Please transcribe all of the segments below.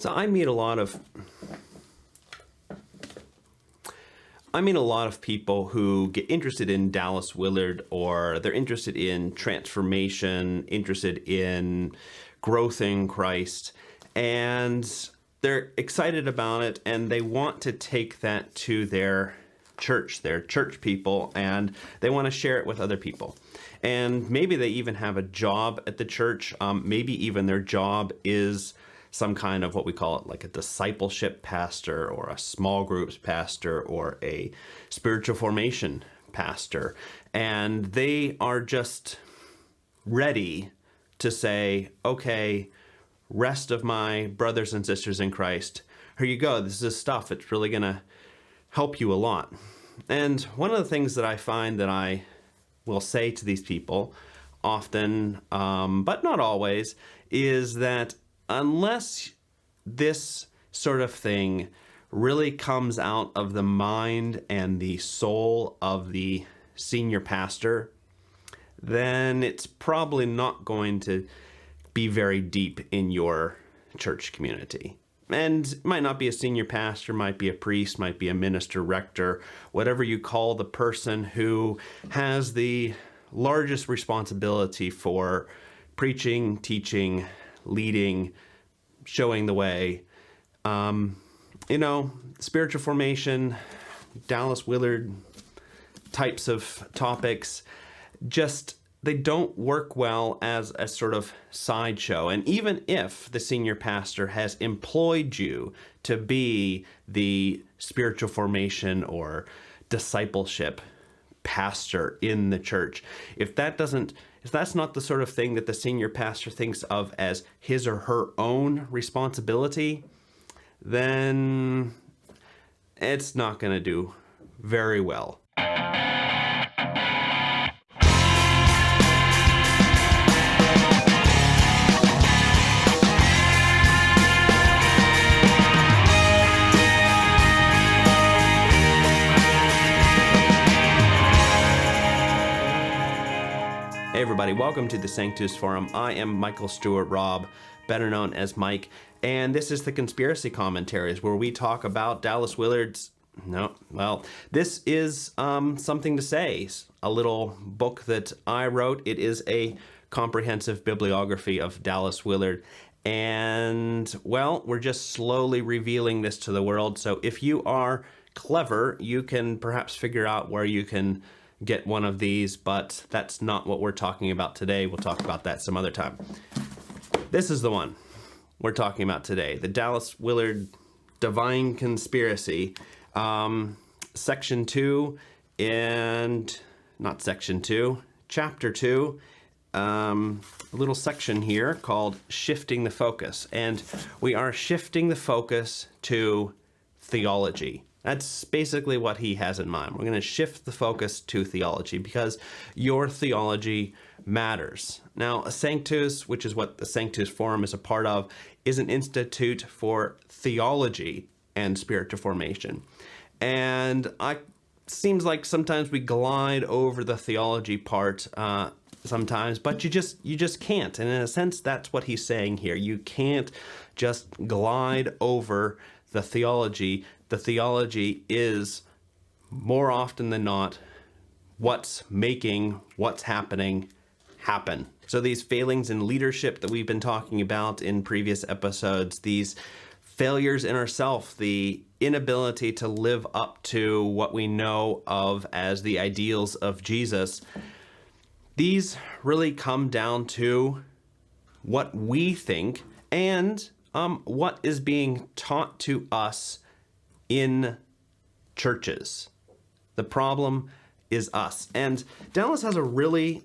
So I meet a lot of people who get interested in Dallas Willard, or they're interested in transformation, interested in growth in Christ, and they're excited about it, and they want to take that to their church people, and they want to share it with other people. And maybe they even have a job at the church. Maybe even their job is some kind of what we call it, like a discipleship pastor or a small groups pastor or a spiritual formation pastor. And they are just ready to say, okay, rest of my brothers and sisters in Christ, here you go. This is stuff. It's really going to help you a lot. And one of the things that I find that I will say to these people often, but not always, is that unless this sort of thing really comes out of the mind and the soul of the senior pastor, then it's probably not going to be very deep in your church community. And it might not be a senior pastor, might be a priest, might be a minister, rector, whatever you call the person who has the largest responsibility for preaching, teaching, leading, showing the way. Spiritual formation, Dallas Willard types of topics, just they don't work well as a sort of sideshow. And even if the senior pastor has employed you to be the spiritual formation or discipleship pastor in the church, if that's not the sort of thing that the senior pastor thinks of as his or her own responsibility, then it's not going to do very well. Hey everybody, welcome to the Sanctus Forum. I am Michael Stewart Robb, better known as Mike, and this is the Conspiracy Commentaries, where we talk about Dallas Willard's, this is something to say, a little book that I wrote. It is a comprehensive bibliography of Dallas Willard, and, we're just slowly revealing this to the world, so if you are clever, you can perhaps figure out where you can get one of these, but that's not what we're talking about today. We'll talk about that some other time. This is the one we're talking about today, the Dallas Willard Divine Conspiracy, section 2, and not section 2, chapter 2, a little section here called Shifting the Focus, and we are shifting the focus to theology. That's basically what he has in mind. We're going to shift the focus to theology because your theology matters. Now, a Sanctus, which is what the Sanctus Forum is a part of, is an institute for theology and spiritual formation. And it seems like sometimes we glide over the theology part sometimes, but you just can't. And in a sense, that's what he's saying here. You can't just glide over the theology. The theology is, more often than not, what's making what's happening happen. So these failings in leadership that we've been talking about in previous episodes, these failures in ourselves, the inability to live up to what we know of as the ideals of Jesus, these really come down to what we think and what is being taught to us in churches. The problem is us. And Dallas has a really,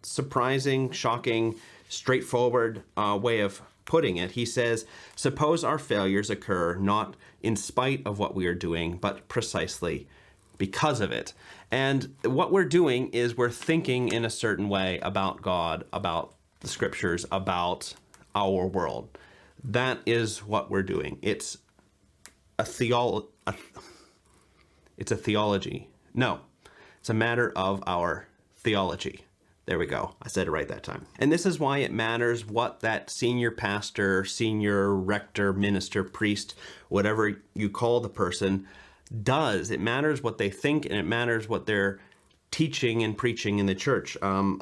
surprising, shocking, straightforward way of putting it. He says, suppose our failures occur not in spite of what we are doing, but precisely because of it. And what we're doing is we're thinking in a certain way about God, about the scriptures, about our world. That is what we're doing. It's a theology. No, it's a matter of our theology. There we go. I said it right that time. And this is why it matters what that senior pastor, senior rector, minister, priest, whatever you call the person, does. It matters what they think, and it matters what they're teaching and preaching in the church.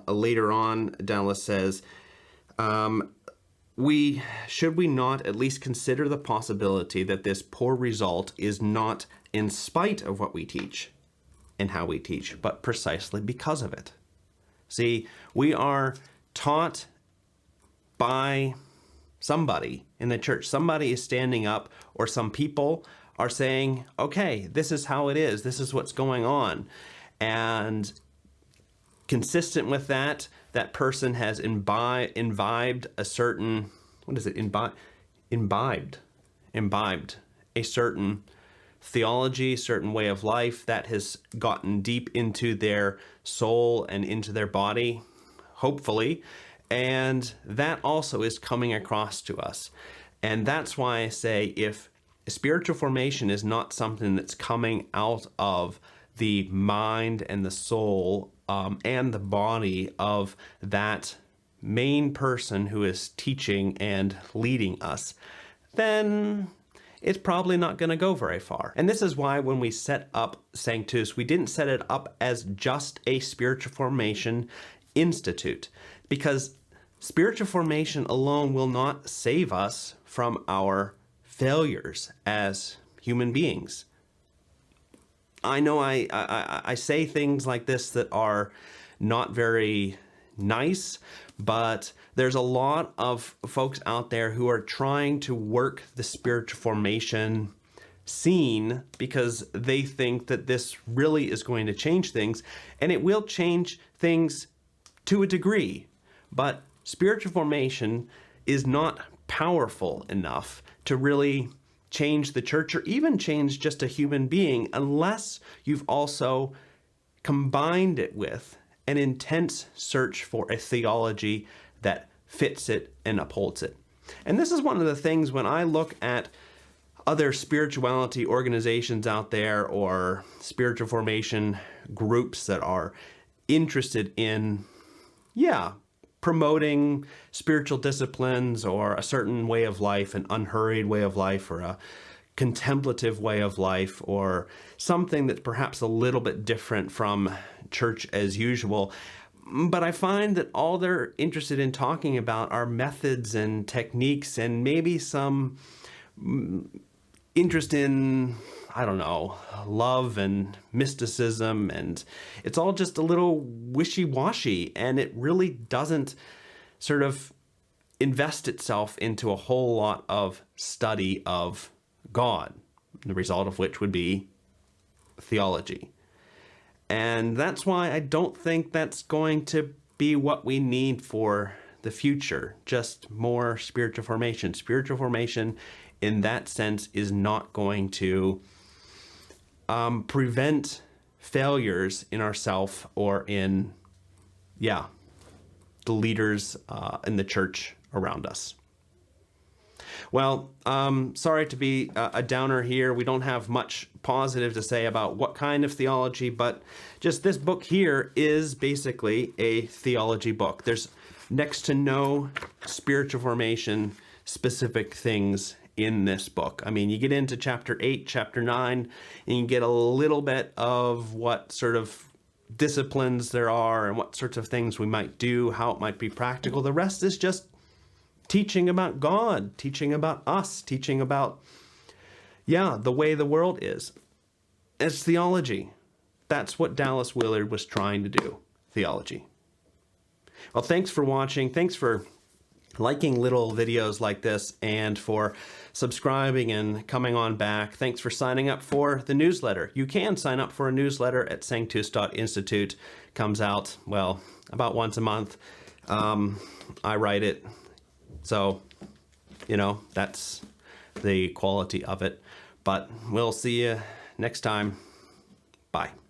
Later on, Dallas says, should we not at least consider the possibility that this poor result is not in spite of what we teach and how we teach, but precisely because of it? See, we are taught by somebody in the church. Somebody is standing up, or some people are saying, okay, this is how it is. This is what's going on. And consistent with that, that person has imbibed a certain, what is it? Imbibed a certain theology, certain way of life that has gotten deep into their soul and into their body, hopefully. And that also is coming across to us. And that's why I say, if spiritual formation is not something that's coming out of the mind and the soul and the body of that main person who is teaching and leading us, then it's probably not going to go very far. And this is why when we set up Sanctus, we didn't set it up as just a spiritual formation institute, because spiritual formation alone will not save us from our failures as human beings. I know I say things like this that are not very nice, but there's a lot of folks out there who are trying to work the spiritual formation scene because they think that this really is going to change things, and it will change things to a degree, but spiritual formation is not powerful enough to really change the church or even change just a human being unless you've also combined it with an intense search for a theology that fits it and upholds it. And this is one of the things when I look at other spirituality organizations out there or spiritual formation groups that are interested in, promoting spiritual disciplines or a certain way of life, an unhurried way of life, or a contemplative way of life, or something that's perhaps a little bit different from church as usual. But I find that all they're interested in talking about are methods and techniques and maybe some interest in, love and mysticism, and it's all just a little wishy-washy, and it really doesn't sort of invest itself into a whole lot of study of God, the result of which would be theology. And that's why I don't think that's going to be what we need for the future, just more spiritual formation. Spiritual formation in that sense is not going to prevent failures in ourself or in, the leaders in the church around us. Well, sorry to be a downer here. We don't have much positive to say about what kind of theology, but just this book here is basically a theology book. There's next to no spiritual formation specific things in this book. I mean, you get into chapter 8, chapter 9, and you get a little bit of what sort of disciplines there are and what sorts of things we might do, how it might be practical. The rest is just teaching about God, teaching about us, teaching about, the way the world is. It's theology. That's what Dallas Willard was trying to do, theology. Well, thanks for watching. Thanks for liking little videos like this and for subscribing and coming on back. Thanks for signing up for the newsletter. You can sign up for a newsletter at Sanctus.Institute. Comes out, about once a month. I write it. So, that's the quality of it. But we'll see you next time. Bye.